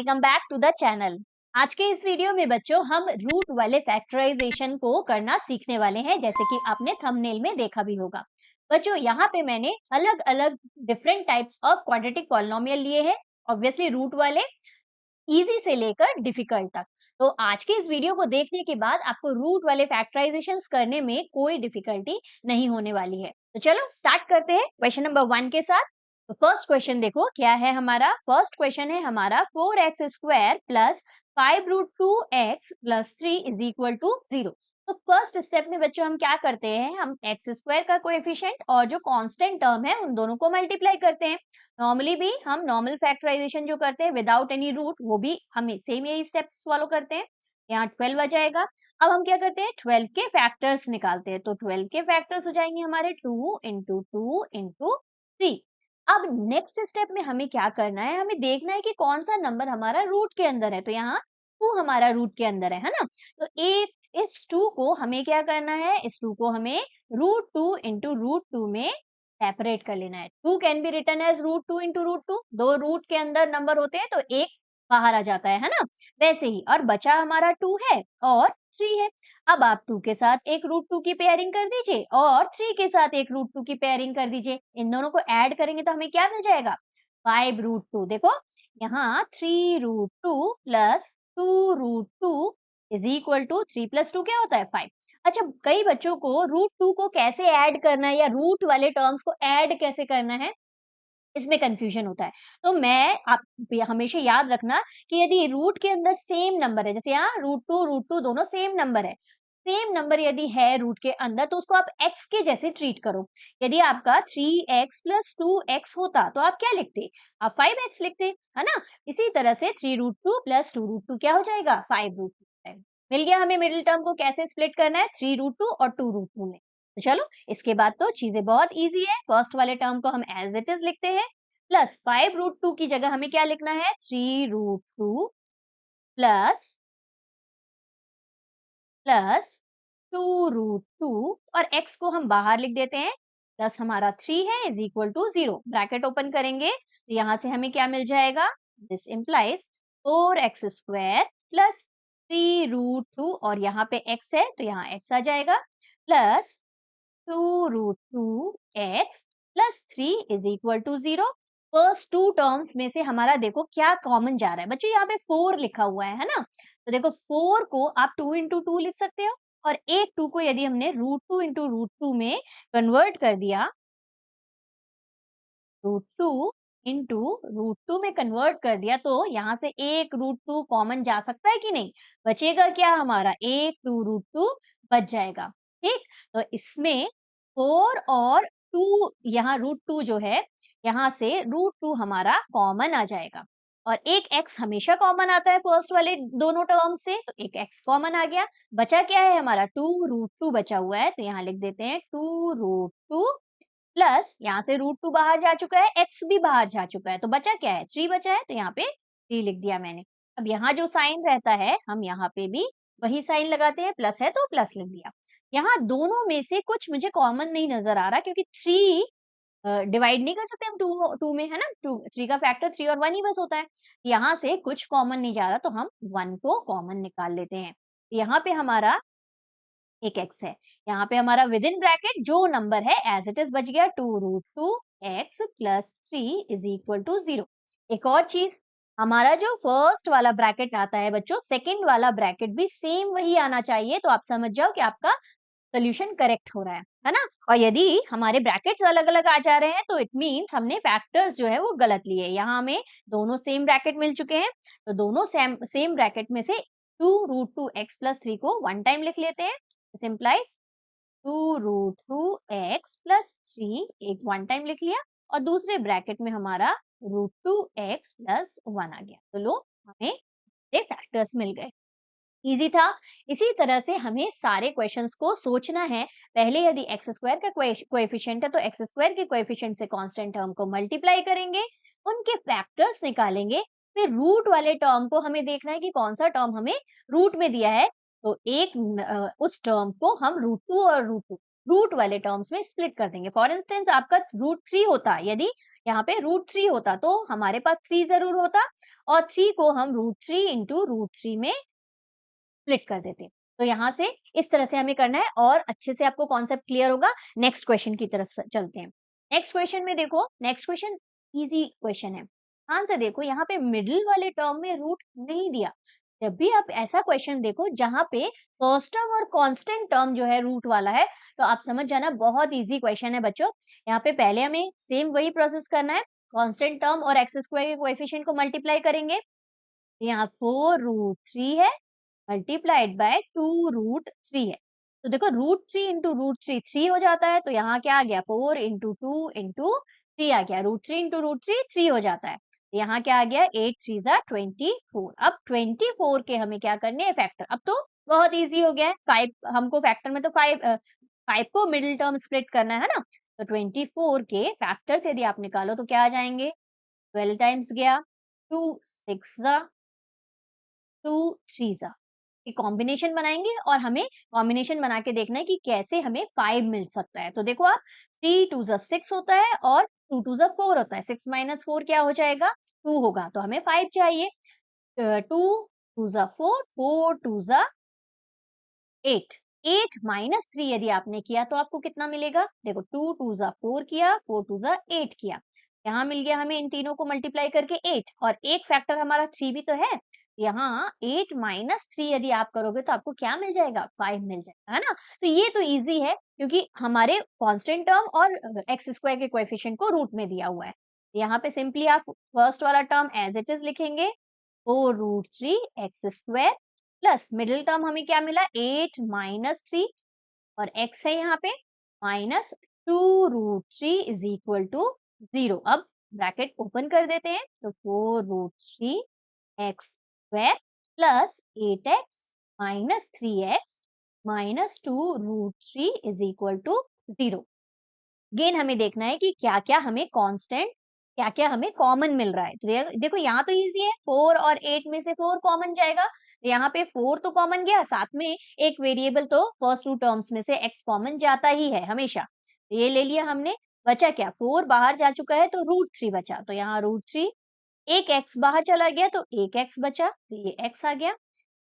Welcome back to the channel. आज के इस वीडियो में बच्चों हम रूट वाले फैक्टराइजेशन को करना सीखने वाले हैं, जैसे कि आपने थंबनेल में देखा भी होगा। बच्चों यहाँ पे मैंने अलग अलग different types of quadratic polynomial लिए हैं, ऑब्वियसली रूट वाले, इजी से लेकर डिफिकल्ट तक। तो आज के इस वीडियो को देखने के बाद आपको रूट वाले फैक्टराइजेशंस करने में कोई डिफिकल्टी नहीं होने वाली है। तो चलो स्टार्ट करते हैं क्वेश्चन नंबर 1 के साथ। तो फर्स्ट क्वेश्चन देखो क्या है हमारा। फर्स्ट क्वेश्चन है हमारा 4x² plus 5√2x plus 3 is equal to 0। तो फर्स्ट स्टेप में बच्चों हम क्या करते हैं, हम x² का कोएफिशिएंट और जो कांस्टेंट टर्म है उन दोनों को मल्टीप्लाई करते हैं। नॉर्मली भी हम नॉर्मल फैक्टराइजेशन जो करते हैं विदाउट एनी रूट, वो भी हमें सेम यही स्टेप्स फॉलो करते हैं। यहाँ 12 आ जाएगा। अब हम क्या करते हैं, 12 के फैक्टर्स निकालते हैं। तो 12 के फैक्टर्स हो जाएंगे हमारे 2 इंटू 2 इंटू 3। अब नेक्स्ट स्टेप में हमें क्या करना है, हमें देखना है कि कौन सा नंबर हमारा रूट के अंदर है। तो यहाँ 2 हमारा रूट के अंदर है ना। तो एक इस 2 को हमें क्या करना है, इस 2 को हमें √2 इंटू √2 में सेपरेट कर लेना है। 2 can be written as √2 into √2। दो रूट के अंदर नंबर होते हैं तो एक बाहर आ जाता है ना, वैसे ही। और बचा हमारा 2 है और 3 है। अब आप 2 के साथ एक √2 की पेयरिंग कर दीजिए और 3 के साथ एक √2 की पेयरिंग कर दीजिए। इन दोनों को ऐड करेंगे तो हमें क्या मिल जाएगा, 5√2। देखो यहाँ 3√2 plus 2√2 is equal to 3 plus 2 क्या होता है, 5। अच्छा, कई बच्चों को √2 को कैसे ऐड करना है या रूट वाले टर्म्स को ऐड कैसे करना है, इसमें कंफ्यूजन होता है। तो मैं आप हमेशा याद रखना कि यदि रूट के अंदर सेम नंबर है, जैसे यहाँ √2 दोनों सेम नंबर है, सेम नंबर यदि है रूट के अंदर तो उसको आप x के जैसे ट्रीट करो। यदि आपका 3x प्लस 2x होता तो आप क्या लिखते, आप 5x लिखते, है ना। इसी तरह से 3√2 प्लस 2√2 क्या हो जाएगा, 5√2। मिल गया हमें मिडिल टर्म को कैसे स्प्लिट करना है, 3√2 और 2√2 में। तो चलो इसके बाद तो चीजें बहुत इजी है। फर्स्ट वाले टर्म को हम एज इट इज लिखते हैं, प्लस 5√2 की जगह हमें क्या लिखना है, 3√2 प्लस 2√2 और x को हम बाहर लिख देते हैं। प्लस हमारा 3 है is equal to 0। Bracket open करेंगे तो यहाँ से हमें क्या मिल जाएगा, दिस इम्प्लाइज 4x² प्लस 3√2 और यहाँ पे x है तो यहाँ x आ जाएगा, plus 2√2x plus 3 is equal to 0। First two terms में से हमारा देखो क्या कॉमन जा रहा है बच्चों, यहाँ पे 4 लिखा हुआ है ना। तो देखो 4 को आप 2 इंटू 2 लिख सकते हो और एक 2 को यदि हमने √2 इंटू √2 में कन्वर्ट कर दिया, √2 इंटू √2 में कन्वर्ट कर दिया, तो यहाँ से एक √2 कॉमन जा सकता है कि नहीं, बचेगा क्या हमारा, एक 2√2 बच जाएगा। ठीक, तो इसमें 4 और 2, यहाँ √2 जो है यहाँ से √2 हमारा कॉमन आ जाएगा और एक x हमेशा कॉमन आता है फर्स्ट वाले दोनों टर्म से, तो एक x कॉमन आ गया। बचा क्या है हमारा, 2√2 बचा हुआ है, तो यहाँ लिख देते हैं 2√2 प्लस यहाँ से √2 बाहर जा चुका है, x भी बाहर जा चुका है, तो बचा क्या है, 3 बचा है, तो यहाँ पे 3 लिख दिया मैंने। अब यहाँ जो साइन रहता है हम यहाँ पे भी वही साइन लगाते हैं, प्लस है तो प्लस लिख दिया। यहाँ दोनों में से कुछ मुझे कॉमन नहीं नजर आ रहा क्योंकि 3 डिवाइड नहीं कर सकते हम 2 में, है ना। 3 का फैक्टर 3 और 1 ही बस होता है। यहाँ से कुछ कॉमन नहीं जा रहा तो हम 1 को कॉमन निकाल लेते हैं। यहाँ पे हमारा एक x है, यहाँ पे हमारा विद इन ब्रैकेट जो नंबर है एज इट इज बच गया, 2√2x plus 3 is equal to 0। एक और चीज, हमारा जो फर्स्ट वाला ब्रैकेट आता है बच्चों, सेकंड वाला ब्रैकेट भी सेम वही आना चाहिए, तो आप समझ जाओ कि आपका सोल्यूशन करेक्ट हो रहा है ना। और यदि हमारे ब्रैकेट्स अलग अलग आ जा रहे हैं तो इट मीन्स हमने फैक्टर्स जो है वो गलत लिए। यहाँ हमें दोनों सेम ब्रैकेट मिल चुके हैं, तो दोनों सेम ब्रैकेट में से 2√2x प्लस 3 को वन टाइम लिख लेते हैं। दिस इम्प्लाइज 2√2x प्लस 3 एक वन टाइम लिख लिया और दूसरे ब्रैकेट में हमारा √2x प्लस 1 आ गया। तो लो हमें ये फैक्टर्स मिल गए, इजी था। इसी तरह से हमें सारे क्वेश्चंस को सोचना है। पहले यदि x² का कोएफिशिएंट है तो x² के कोएफिशिएंट से कांस्टेंट टर्म को मल्टीप्लाई करेंगे, उनके फैक्टर्स निकालेंगे, फिर रूट वाले टर्म को हमें देखना है कि कौन सा टर्म हमें रूट में दिया है, तो उस टर्म को हम √2 और √2 रूट वाले टर्म्स में स्प्लिट कर देंगे। फॉर इंस्टेंस आपका √3 होता, यदि यहाँ पे √3 होता तो हमारे पास 3 जरूर होता और 3 को हम √3 इंटू √3 में स्प्लिट कर देते हैं। तो यहाँ से इस तरह से हमें करना है और अच्छे से आपको कॉन्सेप्ट क्लियर होगा। नेक्स्ट क्वेश्चन की तरफ चलते हैं। नेक्स्ट क्वेश्चन में देखो, नेक्स्ट क्वेश्चन इजी क्वेश्चन है। ध्यान से देखो, यहाँ पे मिडिल वाले टर्म में रूट नहीं दिया। जब भी आप ऐसा क्वेश्चन देखो जहाँ पे फर्स्ट टर्म और कांस्टेंट टर्म जो है रूट वाला है, तो आप समझ जाना बहुत इजी क्वेश्चन है बच्चों। यहाँ पे पहले हमें सेम वही प्रोसेस करना है, कांस्टेंट टर्म और एक्स स्क्वायर के कोएफिशिएंट को मल्टीप्लाई करेंगे। यहाँ 4√3 है मल्टीप्लाइड बाय 2√3 है। तो देखो √3 इंटू √3 3 हो जाता है, तो यहाँ क्या आ गया 4 इंटू 2 इंटू 3 आ गया। √3 इंटू √3 3 हो जाता है। यहाँ क्या आ गया 8 3 जा 24। अब 24 के हमें क्या करने हैं फैक्टर। अब तो बहुत इजी हो गया है। 5 हमको फैक्टर में तो 5 को मिडिल टर्म स्प्लिट करना है ना। तो 24 के फैक्टर्स यदि आप निकालो तो क्या आ जाएंगे, 12 टाइम्स गया 2 6 जा 2 3 जा, ये कॉम्बिनेशन बनाएंगे और हमें कॉम्बिनेशन बना के देखना है कि कैसे हमें 5 मिल सकता है। तो देखो आप 3 2 जा 6 होता है और 2 2 जा 4 होता है। 6 माइनस 4 क्या हो जाएगा 2 होगा, तो हमें 5 चाहिए। 2 2 जा 4 4 2 जा 8 8 माइनस 3 यदि आपने किया तो आपको कितना मिलेगा, देखो 2 2 जा 4 किया 4 2 जा 8 किया। यहाँ मिल गया हमें इन तीनों को मल्टीप्लाई करके 8 और एक फैक्टर हमारा 3 भी तो है। यहाँ 8 माइनस 3 यदि आप करोगे तो आपको क्या मिल जाएगा 5 मिल जाएगा, है ना। तो ये तो इजी है क्योंकि हमारे कांस्टेंट टर्म और एक्स स्क्वायर के कोएफिशिएंट को रूट में दिया हुआ है। यहाँ पे सिंपली आप फर्स्ट वाला टर्म एज इट इज लिखेंगे 4√3 x square plus middle term हमें क्या मिला 8 माइनस 3 और x है यहाँ पे माइनस 2√3 इज इक्वल टू 0। अब ब्रैकेट ओपन कर देते हैं तो 4√3 x square plus 8x minus 3x minus 2√3 is equal to 0। Again हमें देखना है कि क्या क्या हमें कांस्टेंट क्या क्या हमें कॉमन मिल रहा है। तो देखो यहाँ तो इजी है, 4 और 8 में से 4 कॉमन जाएगा, तो यहाँ पे 4 तो कॉमन गया, साथ में एक वेरिएबल तो फर्स्ट टू टर्म्स में से x कॉमन जाता ही है हमेशा। तो ये ले लिया हमने, बचा क्या 4 बाहर जा चुका है तो √3 बचा, तो यहाँ √3 एक x बाहर चला गया तो एक x बचा, तो ये x आ गया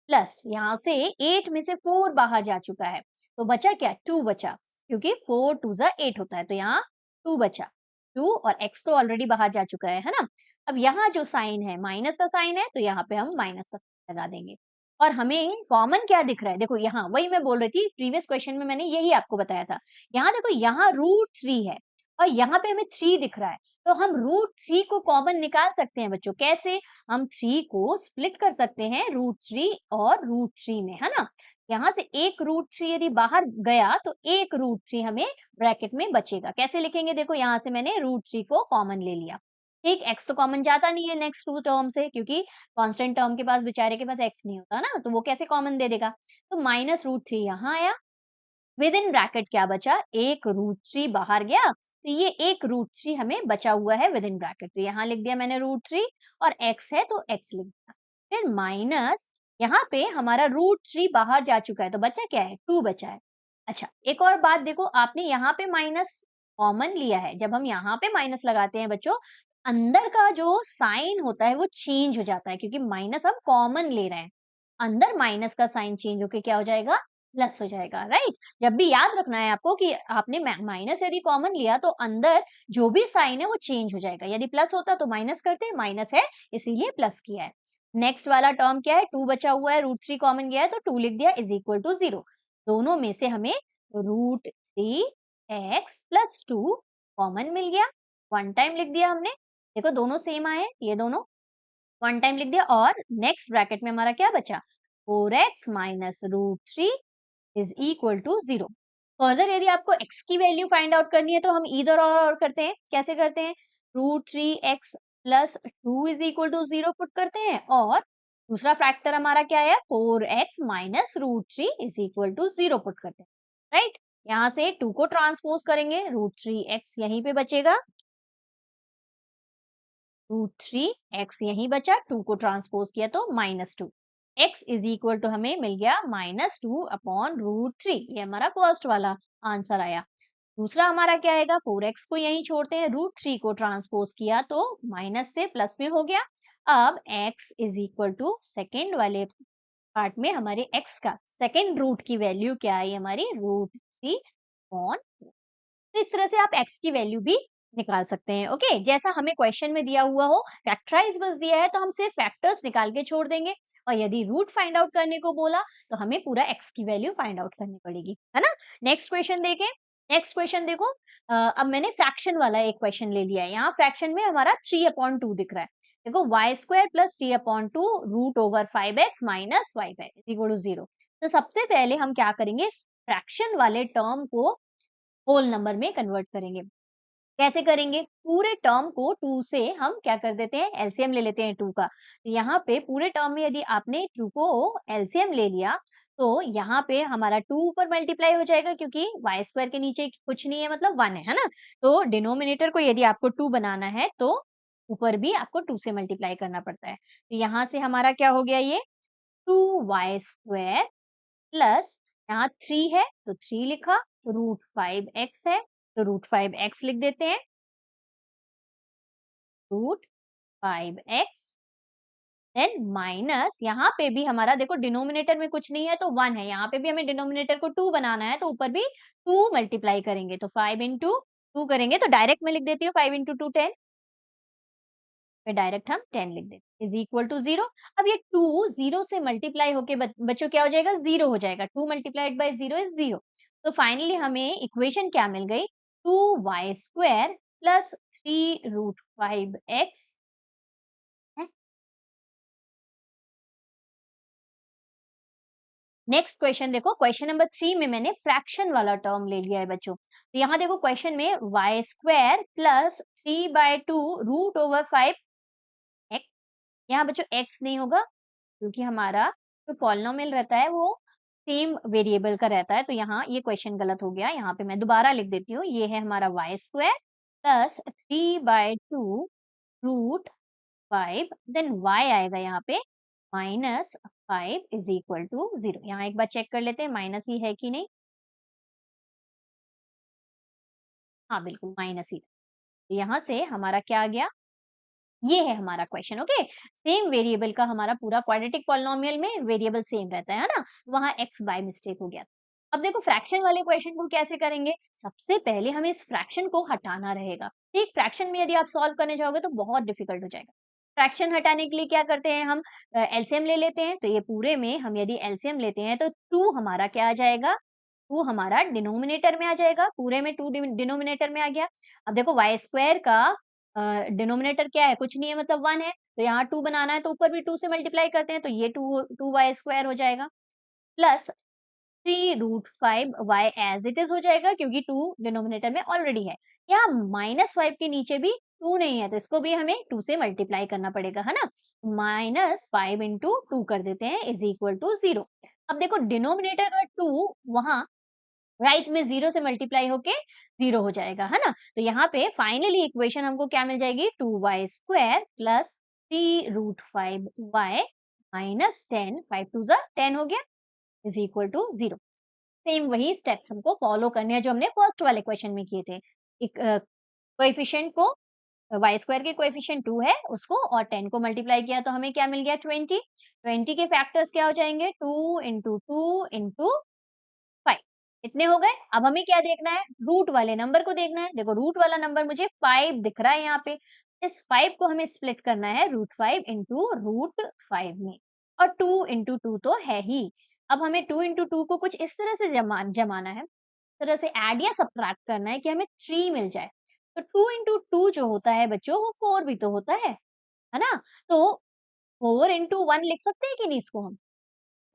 प्लस यहाँ से 8 में से 4 बाहर जा चुका है तो बचा क्या 2 बचा, क्योंकि 4 2 जा 8 होता है, तो यहाँ 2 बचा 2 और x तो ऑलरेडी बाहर जा चुका है ना। अब यहाँ जो साइन है माइनस का साइन है तो यहाँ पे हम माइनस का साइन लगा देंगे। और हमें कॉमन क्या दिख रहा है, देखो यहाँ वही मैं बोल रही थी प्रीवियस क्वेश्चन में मैंने यही आपको बताया था। यहाँ देखो यहाँ √3 है और यहाँ पे हमें 3 दिख रहा है, तो हम √3 को कॉमन निकाल सकते हैं बच्चों। कैसे, हम 3 को स्प्लिट कर सकते हैं √3 और √3 में, है ना। यहाँ से एक √3 यदि बाहर गया तो एक √3 हमें ब्रैकेट में बचेगा। कैसे लिखेंगे, देखो यहाँ से मैंने √3 को कॉमन ले लिया, ठीक। x तो कॉमन जाता नहीं है नेक्स्ट टू टर्म से, क्योंकि कांस्टेंट टर्म के पास बेचारे के पास x नहीं होता ना, तो वो कैसे कॉमन दे देगा। तो माइनस √3 यहाँ आया, विद इन ब्रैकेट क्या बचा, एक √3 बाहर गया, तो ये एक √3 हमें बचा हुआ है विद इन ब्रैकेट, तो यहाँ लिख दिया मैंने √3 और x है तो x लिख दिया। फिर माइनस यहाँ पे हमारा √3 बाहर जा चुका है तो बचा क्या है 2 बचा है। अच्छा एक और बात देखो, आपने यहाँ पे माइनस कॉमन लिया है, जब हम यहाँ पे माइनस लगाते हैं बच्चों, अंदर का जो साइन होता है वो चेंज हो जाता है, क्योंकि माइनस हम कॉमन ले रहे हैं। अंदर माइनस का साइन चेंज होके क्या हो जाएगा प्लस हो जाएगा, राइट। जब भी याद रखना है आपको कि आपने माइनस यदि कॉमन लिया तो अंदर जो भी साइन है वो चेंज हो जाएगा। यदि प्लस होता तो माइनस करते, माइनस है इसीलिए प्लस किया है। नेक्स्ट वाला टर्म क्या है 2 बचा हुआ है, √3 कॉमन गया है तो 2 लिख दिया इज इक्वल टू 0। दोनों में से हमें √3 x प्लस 2 कॉमन मिल गया, वन टाइम लिख दिया हमने। देखो दोनों सेम आए, ये दोनों वन टाइम लिख दिया और नेक्स्ट ब्रैकेट में हमारा क्या बचा 4x minus √3 is equal to 0। Further यदि आपको x की वैल्यू फाइंड आउट करनी है तो हम इधर और करते हैं। कैसे करते हैं, √3x plus 2 is equal to 0 put करते हैं और दूसरा फैक्टर हमारा क्या है 4x minus √3 is equal to 0 put करते हैं, राइट। यहाँ से 2 को ट्रांसपोज करेंगे, √3x यहीं पे बचेगा, √3x यहीं बचा, 2 को ट्रांसपोज किया तो -2, x इज इक्वल टू हमें मिल गया -2 अपॉन √3। ये हमारा फर्स्ट वाला आंसर आया। दूसरा हमारा क्या आएगा 4x को यहीं छोड़ते हैं, √3 को ट्रांसपोज किया तो माइनस से प्लस में हो गया। अब x is equal to second वाले पार्ट में हमारे x का सेकेंड रूट की वैल्यू क्या आई हमारी √3/4। तो इस तरह से आप x की वैल्यू भी निकाल सकते हैं। ओके, जैसा हमें क्वेश्चन में दिया हुआ हो, फैक्टराइज बस दिया है तो हम सिर्फ फैक्टर्स निकाल के छोड़ देंगे, और यदि रूट फाइंड आउट करने को बोला तो हमें पूरा x की वैल्यू फाइंड आउट करनी पड़ेगी, है ना। नेक्स्ट क्वेश्चन देखें। नेक्स्ट क्वेश्चन देखो, अब मैंने फ्रैक्शन वाला एक क्वेश्चन ले लिया है। यहाँ फ्रैक्शन में हमारा 3/2 दिख रहा है। देखो y² + 3/2 √5x - 5x = 0। तो सबसे पहले हम क्या करेंगे, फ्रैक्शन वाले टर्म को होल नंबर में कन्वर्ट करेंगे। कैसे करेंगे, पूरे टर्म को 2 से हम क्या कर देते हैं, एलसीएम ले लेते हैं 2 का। तो यहाँ पे पूरे टर्म में यदि आपने 2 को एलसीएम ले लिया तो यहाँ पे हमारा 2 ऊपर मल्टीप्लाई हो जाएगा, क्योंकि y² के नीचे कुछ नहीं है मतलब 1 है ना। तो डिनोमिनेटर को यदि आपको 2 बनाना है तो ऊपर भी आपको 2 से मल्टीप्लाई करना पड़ता है। तो यहाँ से हमारा क्या हो गया, ये 2y² प्लस यहाँ 3 है तो 3 लिखा, √5x है तो √5x लिख देते हैं, √5x देन माइनस यहाँ पे भी हमारा देखो डिनोमिनेटर में कुछ नहीं है तो 1 है, यहाँ पे भी हमें डिनोमिनेटर को 2 बनाना है तो ऊपर भी 2 मल्टीप्लाई करेंगे, तो 5 इंटू 2 करेंगे तो डायरेक्ट में लिख देती हूँ 5 इंटू 2 10, फिर डायरेक्ट हम 10 लिख देते इज इक्वल टू 0। अब ये 2 0 से मल्टीप्लाई होके बच्चों क्या हो जाएगा, 0 हो जाएगा। 2 मल्टीप्लाइड बाय 0 इज 0। तो फाइनली हमें इक्वेशन क्या मिल गई, 2y² plus 3√5x। Next question देखो, क्वेश्चन नंबर 3 में मैंने फ्रैक्शन वाला टर्म ले लिया है बच्चों। तो यहाँ देखो क्वेश्चन में y² प्लस 3/2 √5x, यहाँ बच्चों x नहीं होगा क्योंकि हमारा जो पॉलिनोमियल रहता है वो सेम वेरिएबल का रहता है, तो यहाँ ये क्वेश्चन गलत हो गया। यहाँ पे मैं दोबारा लिख देती हूँ, ये है हमारा y² प्लस 3/2 √5 देन y आएगा यहाँ पे -5 इज इक्वल टू 0। यहाँ एक बार चेक कर लेते हैं माइनस ही है कि नहीं। हाँ बिल्कुल माइनस ही। तो यहाँ से हमारा क्या आ गया, ये है हमारा क्वेश्चन। ओके, सेम वेरिएबल का हमारा पूरा क्वाड्रेटिक पॉलिनोमियल में वेरिएबल सेम रहता है ना, वहां x बाय मिस्टेक हो गया। अब देखो फ्रैक्शन वाले क्वेश्चन को कैसे करेंगे, सबसे पहले हमें इस फ्रैक्शन को हटाना रहेगा। ठीक, फ्रैक्शन में यदि आप सॉल्व करने जाओगे तो बहुत डिफिकल्ट हो जाएगा। फ्रैक्शन हटाने के लिए क्या करते हैं, हम एलसीएम ले लेते हैं। तो ये पूरे में हम यदि एलसीएम लेते हैं तो 2 हमारा क्या आ जाएगा, 2 हमारा डिनोमिनेटर में आ जाएगा, पूरे में 2 डिनोमिनेटर में आ गया। अब देखो y² का डिनोमिनेटर क्या है, कुछ नहीं है मतलब 1 है, तो यहाँ 2 बनाना है तो ऊपर भी 2 से मल्टीप्लाई करते हैं तो ये 2y² हो जाएगा, plus 3√5 y as it is हो जाएगा क्योंकि 2 डिनोमिनेटर में ऑलरेडी है। यहाँ -5 के नीचे भी 2 नहीं है तो इसको भी हमें 2 से मल्टीप्लाई करना पड़ेगा, है ना। -5 इंटू 2 कर देते हैं इज इक्वल टू 0। अब देखो डिनोमिनेटर का 2 वहां राइट में 0 से मल्टीप्लाई होके 0 हो जाएगा, है ना। तो यहाँ पे फाइनली इक्वेशन हमको क्या मिल जाएगी, 2y² प्लस 3√5y माइनस 10, 5 2 जा 10 हो गया इज इक्वल टू 0। सेम वही स्टेप्स हमको फॉलो करने हैं जो हमने फर्स्ट वाले क्वेश्चन में किए थे। एक कोएफिशिएंट को y² के कोएफिशिएंट 2 है उसको और 10 को मल्टीप्लाई किया तो हमें क्या मिल गया, 20। 20 के फैक्टर्स क्या हो जाएंगे, 2 इंटू 2 इंटू 5। इतने हो गए। अब हमें क्या देखना है, रूट वाले नंबर को देखना है। देखो रूट वाला नंबर मुझे 5 दिख रहा है यहाँ पे, इस 5 को हमें स्प्लिट करना है √5 इंटू √5 में, और 2 इंटू 2 तो है ही। अब हमें 2 इंटू 2 को कुछ इस तरह से जमाना है, इस तरह से ऐड या सब्ट्रैक्ट करना है कि हमें 3 मिल जाए। तो 2 इंटू 2 जो होता है बच्चों वो 4 भी तो होता है ना। तो 4 इंटू 1 लिख सकते हैं कि नहीं इसको हम,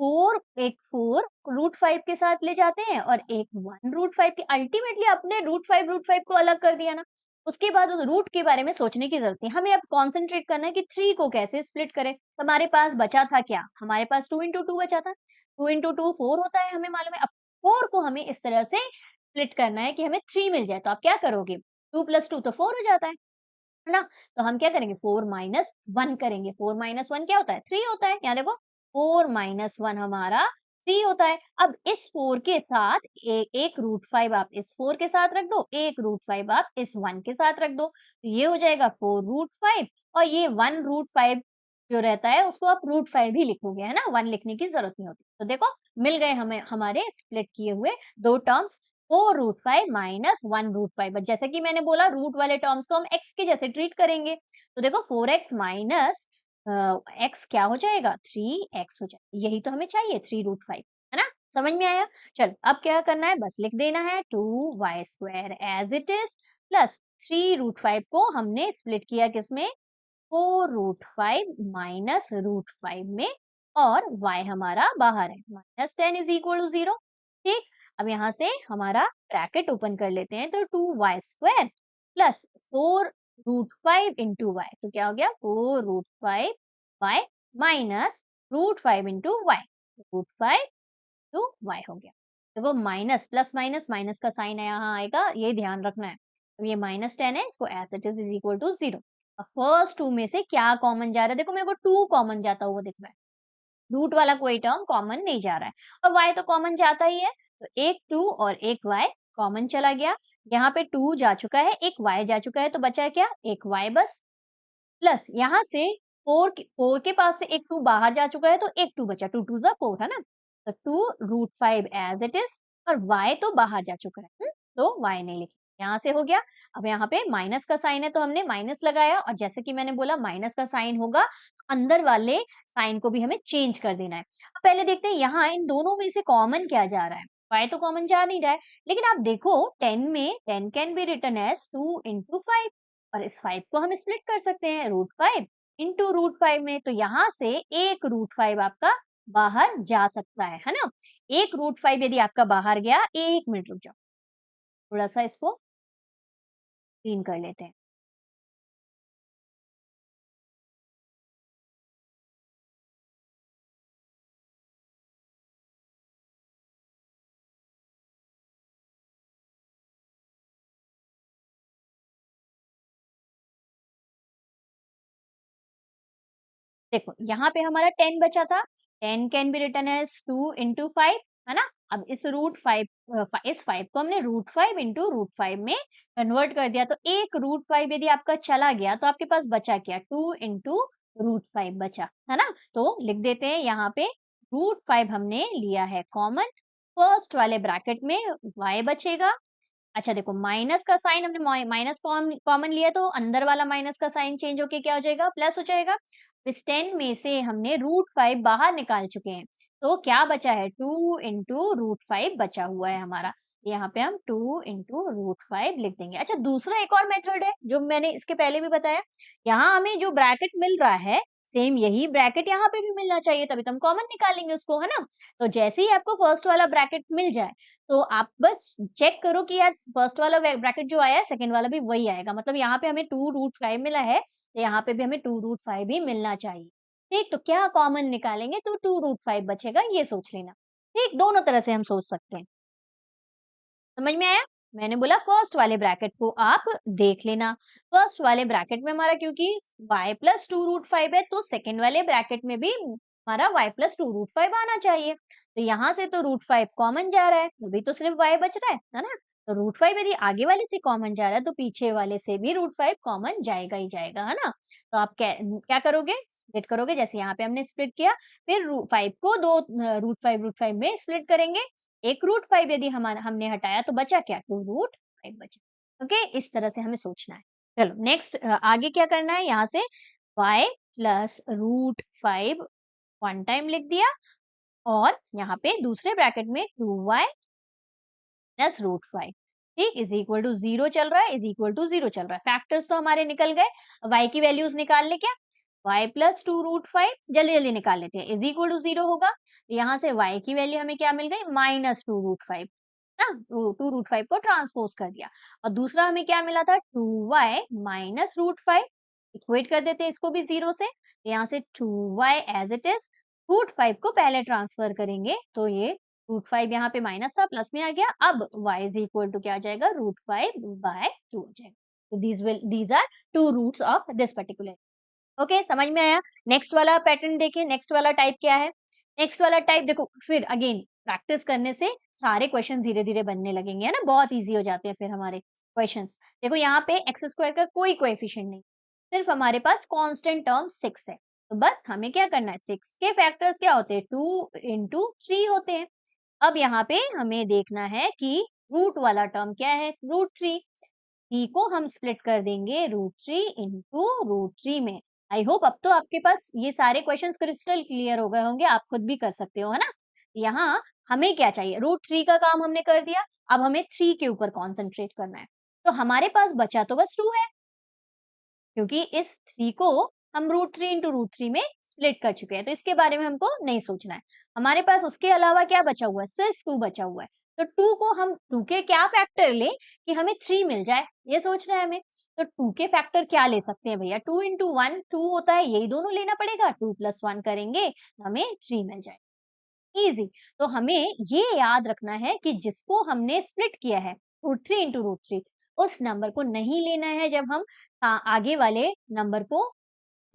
4 एक 4 √5 के साथ ले जाते हैं और एक 1 √5 के, अल्टीमेटली अपने √5 को अलग कर दिया ना। उसके बाद उस रूट के बारे में सोचने की जरूरत नहीं, हमें अब कॉन्सेंट्रेट करना है कि 3 को कैसे स्प्लिट करें। हमारे पास बचा था क्या, हमारे पास 2 इंटू 2 बचा था, 2 इंटू 2 4 होता है हमें मालूम है। अब 4 को हमें इस तरह से स्प्लिट करना है कि हमें 3 मिल जाए। तो आप क्या करोगे, 2 + 2 तो 4 हो जाता है ना। तो हम क्या करेंगे, 4 - 1 करेंगे। 4 - 1 क्या होता है, 3 होता है। यहाँ देखो 4 - 1 हमारा 3 होता है। अब इस 4 के साथ एक √5 आप इस 4 के साथ रख दो, एक √5 आप इस 1 के साथ रख दो, तो ये हो जाएगा 4 √5 और ये 1 √5 जो रहता है उसको आप √5 ही लिखोगे, है ना? 1 लिखने की ज़रूरत नहीं होती। तो देखो मिल गए हमें हमारे स्प्लिट किए हुए 2 टर्म्स 4√5 माइनस 1√5 बट जैसे कि मैंने बोला रूट वाले टर्म्स को हम x के जैसे ट्रीट करेंगे। तो देखो 4x माइनस x क्या हो जाएगा? 3x हो जाएगा। यही तो हमें चाहिए 3√5, है ना? समझ में आया? चलो अब क्या करना है? बस लिख देना है 2y² as it is plus 3√5 को हमने स्प्लिट किया किसमें? 4√5 माइनस √5 में और y हमारा बाहर है -10 इज इक्वल टू 0। ठीक, अब यहाँ से हमारा ब्रैकेट ओपन कर लेते हैं तो 2y² प्लस 4√5 इंटू वाई तो क्या हो गया 4√5 y minus √5 into y √5 two y हो गया। देखो माइनस प्लस माइनस माइनस का साइन यहाँ आएगा, ये ध्यान रखना है। अब ये -10 है, इसको as it is equal to 0। अब फर्स्ट टू में से क्या कॉमन जा रहा है? देखो मेरे को 2 कॉमन जाता हुआ दिख रहा है। रूट वाला कोई टर्म कॉमन नहीं जा रहा है और y तो कॉमन जाता ही है। तो एक 2 और एक y कॉमन चला गया। यहाँ पे 2 जा चुका है, एक y जा चुका है तो बचा क्या? एक y बस। प्लस यहाँ से 4 के पास से एक 2 बाहर जा चुका है तो एक 2 बचा। 2 2 जा 4 है ना? तो 2√5 एज इट इज और y तो बाहर जा चुका है। तो y नहीं लिखे। यहाँ से हो गया। अब यहाँ पे माइनस का साइन है तो हमने माइनस लगाया और जैसे कि मैंने बोला माइनस का साइन होगा अंदर वाले साइन को भी हमें चेंज कर देना है। अब पहले देखते हैं यहाँ इन दोनों में से कॉमन क्या जा रहा है? y तो कॉमन जा नहीं रहा है, लेकिन आप देखो 10 में 10 can be written as 2 into 5 और इस 5 को हम स्प्लिट कर सकते हैं √5 इंटू √5 में। तो यहाँ से एक √5 आपका बाहर जा सकता है ना? एक √5 यदि आपका बाहर गया, 1 मिनट रुक जाओ, थोड़ा सा इसको क्लीन कर लेते हैं। देखो यहाँ पे हमारा 10 बचा था। 10 can be written as 2 into 5 है ना? अब इस इस 5 को हमने √5 into √5 में कन्वर्ट कर दिया तो एक √5 यदि आपका चला गया तो आपके पास बचा क्या? 2 into √5 बचा, है ना? तो लिख देते हैं यहाँ पे √5 हमने लिया है कॉमन। फर्स्ट वाले ब्रैकेट में y बचेगा। अच्छा देखो माइनस का साइन हमने माइनस कॉमन लिया तो अंदर वाला माइनस का साइन चेंज होके क्या हो जाएगा? प्लस हो जाएगा। इस 10 में से हमने √5 बाहर निकाल चुके हैं तो क्या बचा है? 2 into √5 बचा हुआ है हमारा। यहाँ पे हम 2 into √5 लिख देंगे। अच्छा दूसरा एक और मेथड है जो मैंने इसके पहले भी बताया। यहाँ हमें जो ब्रैकेट मिल रहा है सेम यही ब्रैकेट यहाँ पे भी मिलना चाहिए, तभी तो हम कॉमन निकालेंगे उसको, है ना? तो जैसे ही आपको फर्स्ट वाला ब्रैकेट मिल जाए तो आप बस चेक करो कि यार फर्स्ट वाला ब्रैकेट जो आया है सेकंड वाला भी वही आएगा। मतलब यहाँ पे हमें 2√5 मिला है तो यहाँ पे भी हमें 2√5 ही मिलना चाहिए। ठीक, तो क्या कॉमन निकालेंगे तो 2√5 बचेगा, ये सोच लेना। ठीक, दोनों तरह से हम सोच सकते हैं। समझ में आया? मैंने बोला फर्स्ट वाले ब्रैकेट को आप देख लेना। फर्स्ट वाले ब्रैकेट में हमारा क्योंकि y प्लस 2√5 है तो सेकेंड वाले ब्रैकेट में भी हमारा y प्लस 2√5 आना चाहिए। तो यहाँ से तो √5 कॉमन जा रहा है, अभी तो सिर्फ y बच रहा है ना? तो √5 यदि आगे वाले से कॉमन जा रहा है तो पीछे वाले से भी √5 कॉमन जाएगा ही जाएगा, है ना? तो आप क्या करोगे? स्प्लिट करोगे जैसे यहाँ पे हमने स्प्लिट किया, फिर 5 को दो √5 में स्प्लिट करेंगे। एक √5 यदि हमने हटाया तो बचा क्या? 2√5 बचा। ओके, इस तरह से हमें सोचना है। चलो नेक्स्ट आगे क्या करना है? यहाँ से y प्लस √5 वन टाइम लिख दिया और यहाँ पे दूसरे ब्रैकेट में 2y प्लस √5 ठीक इज इक्वल टू 0 चल रहा है, इज इक्वल टू 0 चल रहा है। फैक्टर्स तो हमारे निकल गए। y की वैल्यूज निकाल ले क्या? y प्लस 2√5 जल्दी जल्दी निकाल लेते हैं, इज इक्वल टू 0 होगा। यहाँ से y की वैल्यू हमें क्या मिल गई? -2√5 ना, 2√5 को ट्रांसपोज कर दिया। और दूसरा हमें क्या मिला था? 2y माइनस √5 इक्वेट कर देते हैं इसको भी 0 से। यहाँ से 2y एज इट इज √5 को पहले ट्रांसफर करेंगे तो ये √5 यहाँ पे माइनस था प्लस में आ गया। अब y इज इक्वल टू क्या आ जाएगा? √5/2 हो जाएगा। तो these are two roots of this particular. Okay, समझ में आया? नेक्स्ट वाला पैटर्न देखिए, नेक्स्ट वाला टाइप क्या है? नेक्स्ट वाला टाइप देखो फिर अगेन प्रैक्टिस करने से सारे क्वेश्चन धीरे-धीरे बनने लगेंगे, है ना? बहुत ईज़ी हो जाते हैं फिर हमारे क्वेश्चंस। देखो यहाँ पे x² का कोई कोएफिशिएंट नहीं, सिर्फ हमारे पास कांस्टेंट टर्म 6 है। तो बस हमें क्या करना है, 6 के फैक्टर्स क्या होते हैं, 2 into 3 होते हैं। अब यहाँ पे हमें देखना है कि रूट वाला टर्म क्या है, √3। 3 को हम स्प्लिट कर देंगे √3 into √3 में। आई होप अब तो आपके पास ये सारे क्वेश्चंस क्रिस्टल क्लियर हो गए होंगे, आप खुद भी कर सकते हो, है ना? यहाँ हमें क्या चाहिए, √3 का काम हमने कर दिया, अब हमें 3 के ऊपर कॉन्सेंट्रेट करना है। तो हमारे पास बचा तो बस 2 है, क्योंकि इस 3 को हम √3 into √3 में स्प्लिट कर चुके हैं, तो इसके बारे में हमको नहीं सोचना है। हमारे पास उसके अलावा क्या बचा हुआ है, सिर्फ 2 बचा हुआ है। तो 2 को हम 2 के क्या फैक्टर लें कि हमें 3 मिल जाए, ये सोचना है हमें। तो 2 के फैक्टर क्या ले सकते हैं भैया, 2 into 1 2 होता है, यही दोनों लेना पड़ेगा, 2 + 1 करेंगे तो हमें 3 मिल जाए, ईजी। तो हमें ये याद रखना है कि जिसको हमने स्प्लिट किया है √3 into √3, उस नंबर को नहीं लेना है जब हम आगे वाले नंबर को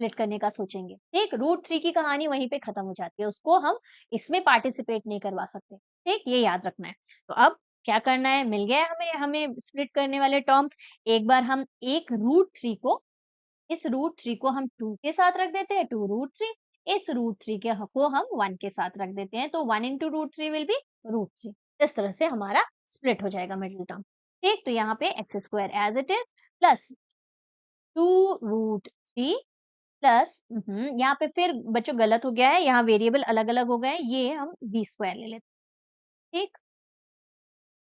स्प्लिट करने का सोचेंगे। ठीक, √3 की कहानी वहीं पे खत्म हो जाती है, उसको हम इसमें पार्टिसिपेट नहीं करवा सकते। ठीक, ये याद रखना है। तो अब क्या करना है, मिल गया हमें हमें स्प्लिट करने वाले टर्म्स। एक बार हम एक √3 को, इस √3 को हम 2 के साथ रख देते हैं, 2 √3। इस √3 को हम 1 के साथ रख देते हैं, तो 1 into √3 विल बी √3। इस तरह से हमारा स्प्लिट हो जाएगा मिडिल टर्म। ठीक, तो यहाँ पे x² as it is plus 2 √3 plus यहाँ पे फिर बच्चों गलत हो गया है, यहाँ वेरिएबल अलग-अलग हो गए हैं, ये हम v² ले लेते हैं। ठीक,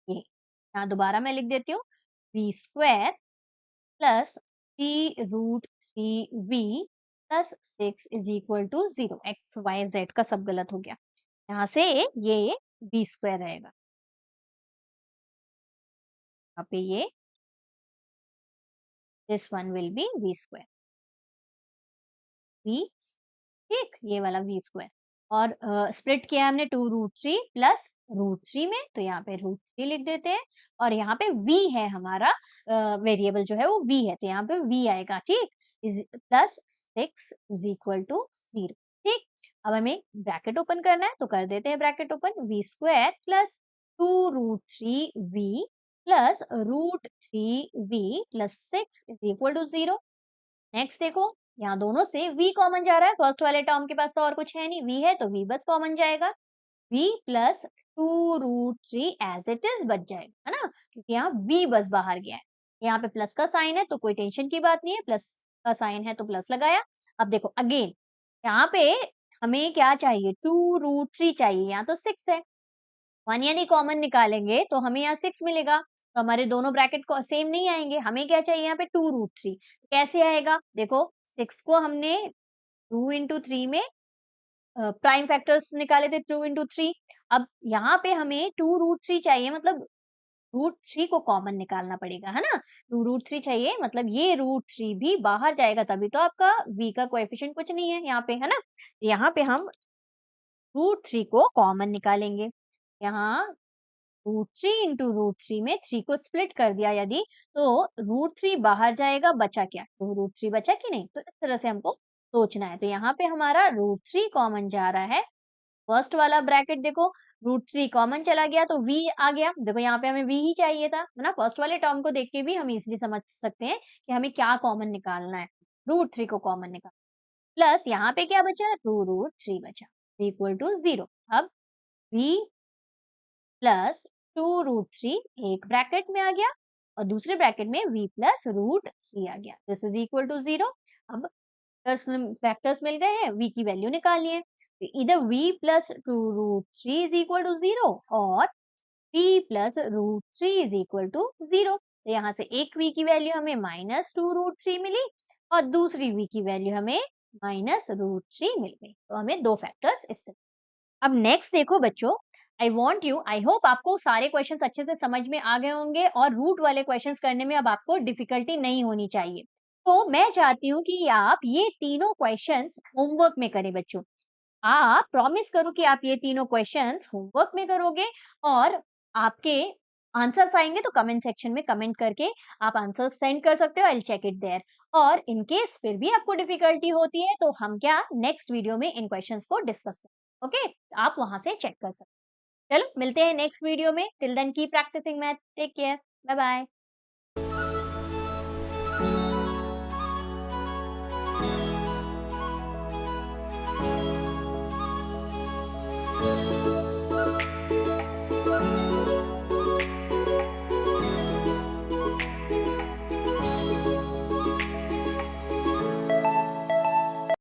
ये यहाँ दोबारा मैं लिख देती हूँ, v² plus 3 √3v plus 6 is equal to 0। X y z का सब गलत हो गया, यहाँ से ये v² रहेगा, यहाँ पे ये this one will be v², v, ठीक, ये वाला v² और स्प्लिट किया हमने 2 √3 प्लस √3 में, तो यहाँ पे √3 लिख देते हैं और यहाँ पे v है हमारा, वेरिएबल जो है वो v है, तो यहाँ पे v आएगा। ठीक, is plus 6 is equal to 0। ठीक, अब हमें ब्रैकेट ओपन करना है, तो कर देते हैं bracket open, v² plus 2 √3v plus √3v plus 6 is equal to 0। Next देखो, यहाँ दोनों से v कॉमन जा रहा है, फर्स्ट वाले टर्म के पास तो और कुछ है नहीं, v है तो v बस कॉमन जाएगा, v plus 2 √3 as it is बच जाएगा, है ना, क्योंकि यहाँ v बस बाहर गया है। यहाँ पे प्लस का साइन है तो कोई टेंशन की बात नहीं है, प्लस का साइन है तो प्लस लगाया। अब देखो अगेन, यहाँ पे हमें क्या चाहिए, 2 √3 चाहिए, यहाँ तो 6 है, 1 यानी कॉमन निकालेंगे तो हमें यहाँ 6 मिलेगा, तो हमारे दोनों ब्रैकेट को सेम नहीं आएंगे, हमें क्या चाहिए यहाँ पे 2 √3। कैसे आएगा, देखो 6 को हमने 2 into 3 में प्राइम फैक्टर्स निकाले थे, 2 into 3। अब यहाँ पे हमें 2 √3 चाहिए, मतलब √3 को कॉमन निकालना पड़ेगा, है ना, 2 √3 चाहिए, मतलब ये √3 भी बाहर जाएगा, तभी तो आपका v का कोएफिशिएंट कुछ नहीं है यहाँ पे, है ना। यहाँ पे हम √3 को कॉमन निकालेंगे, यहाँ √3 into √3 में 3 को स्प्लिट कर दिया यदि, तो √3 बाहर जाएगा, बचा क्या, तो √3 बचा कि नहीं, तो इस तरह से हमको सोचना है। तो यहाँ पे हमारा √3 कॉमन जा रहा है, फर्स्ट वाला ब्रैकेट देखो, √3 कॉमन चला गया तो v आ गया, देखो यहाँ पे हमें v ही चाहिए था, है ना, फर्स्ट वाले टर्म को देख के भी हम इजिली समझ सकते हैं कि हमें क्या कॉमन निकालना है, √3 को कॉमन निकाल, प्लस यहाँ पे क्या बचा, 2 √3 बचा, इक्वल टू 0। अब v प्लस 2 √3 एक ब्रैकेट में आ गया और दूसरे ब्रैकेट में v प्लस √3 आ गया, दिस इज इक्वल टू 0। अब फैक्टर्स मिल गए हैं, v की वैल्यू निकालनी है, तो इधर v plus 2 √3 is equal to 0 और v plus √3 is equal to 0। तो यहाँ से एक v की वैल्यू हमें -2 √3 मिली और दूसरी v की वैल्यू हमें -√3 मिल गई, तो हमें दो फैक्टर्स इससे। अब नेक्स्ट देखो बच्चों, आई होप आपको सारे क्वेश्चंस अच्छे से समझ में आ गए होंगे और रूट वाले क्वेश्चंस करने में अब आपको डिफिकल्टी नहीं होनी चाहिए। तो मैं चाहती हूँ कि आप ये तीनों क्वेश्चंस होमवर्क में करें बच्चों। आप प्रॉमिस करो कि आप ये तीनों क्वेश्चंस होमवर्क में करोगे और आपके आंसर्स आएंगे तो कमेंट सेक्शन में कमेंट करके आप आंसर सेंड कर सकते हो, I will check it there. और इन केस फिर भी आपको डिफिकल्टी होती है तो हम क्या नेक्स्ट वीडियो में इन क्वेश्चंस को डिस्कस करें, ओके, आप वहां से चेक कर सकते हो। चलो मिलते हैं नेक्स्ट वीडियो में, till then keep practicing math, take care, bye bye.